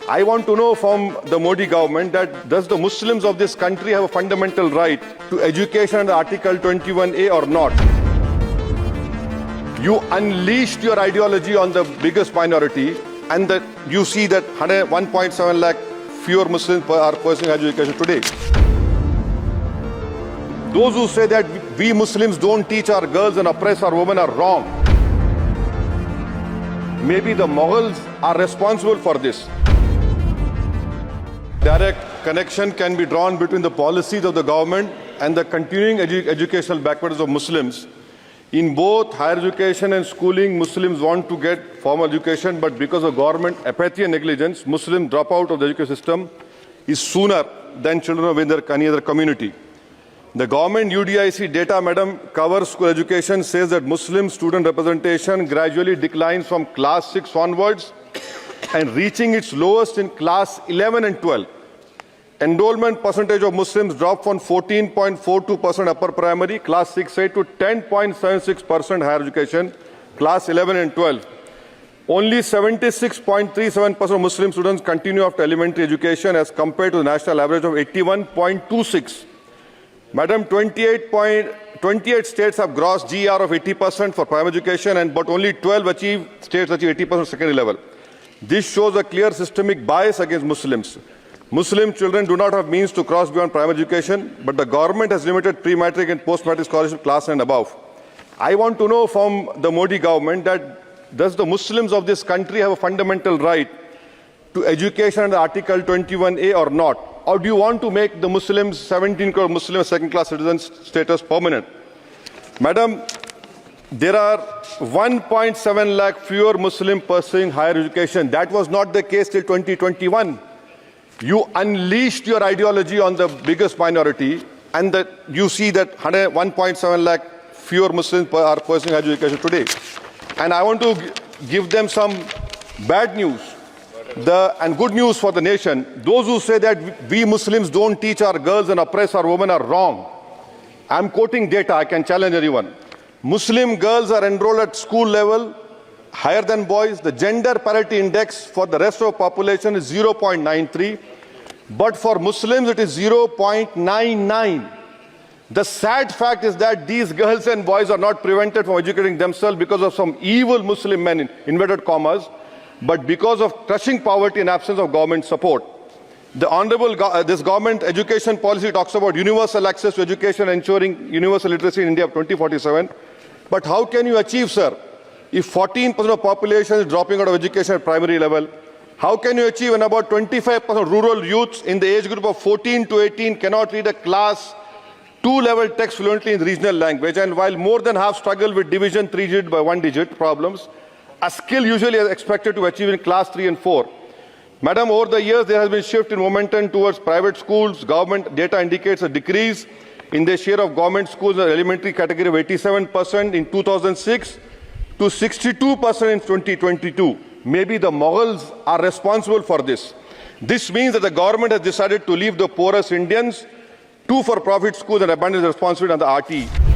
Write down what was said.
I want to know from the Modi government that does the Muslims of this country have a fundamental right to education under Article 21A or not? You unleashed your ideology on the biggest minority, and that you see that 1.7 lakh fewer Muslims are pursuing education today. Those who say that we Muslims don't teach our girls and oppress our women are wrong. Maybe the Mughals are responsible for this. Direct connection can be drawn between the policies of the government and the continuing educational backwardness of Muslims. In both higher education and schooling, Muslims want to get formal education, but because of government apathy and negligence, Muslims drop out of the education system is sooner than children of any other community. The government UDIC data, madam, covers school education, says that Muslim student representation gradually declines from class 6 onwards and reaching its lowest in class 11 and 12. Enrollment percentage of Muslims dropped from 14.42% upper primary, class 6-8 to 10.76% higher education, class 11 and 12. Only 76.37% of Muslim students continue after elementary education as compared to the national average of 81.26%. Madam, 28 states have gross GR of 80% for primary education, but only 12 states achieve 80% secondary level. This shows a clear systemic bias against Muslims. Muslim children do not have means to cross beyond primary education, but the government has limited pre-matric and post-matric scholarship class and above. I want to know from the Modi government that does the Muslims of this country have a fundamental right to education under Article 21A or not? Or do you want to make the Muslims, 17 crore Muslim second-class citizens status permanent? Madam, there are 1.7 lakh fewer Muslims pursuing higher education. That was not the case till 2021. You unleashed your ideology on the biggest minority, and that you see that 1.7 lakh fewer Muslims are pursuing higher education today. And I want to give them some bad news and good news for the nation. Those who say that we Muslims don't teach our girls and oppress our women are wrong. I'm quoting data. I can challenge anyone. Muslim girls are enrolled at school level higher than boys. The gender parity index for the rest of the population is 0.93, but for Muslims it is 0.99. The sad fact is that these girls and boys are not prevented from educating themselves because of some evil Muslim men, in inverted commas, but because of crushing poverty and absence of government support. The honorable this government education policy talks about universal access to education, ensuring universal literacy in India of 2047. But how can you achieve, sir, if 14% of the population is dropping out of education at primary level? How can you achieve when about 25% of rural youths in the age group of 14 to 18 cannot read a class 2 level text fluently in regional language, and while more than half struggle with division 3-digit by 1-digit problems, a skill usually is expected to achieve in class 3 and 4. Madam, over the years there has been a shift in momentum towards private schools. Government data indicates a decrease in the share of government schools in the elementary category of 87% in 2006 to 62% in 2022. Maybe the Mughals are responsible for this. This means that the government has decided to leave the poorest Indians to for-profit schools and abandon the responsibility on the RT.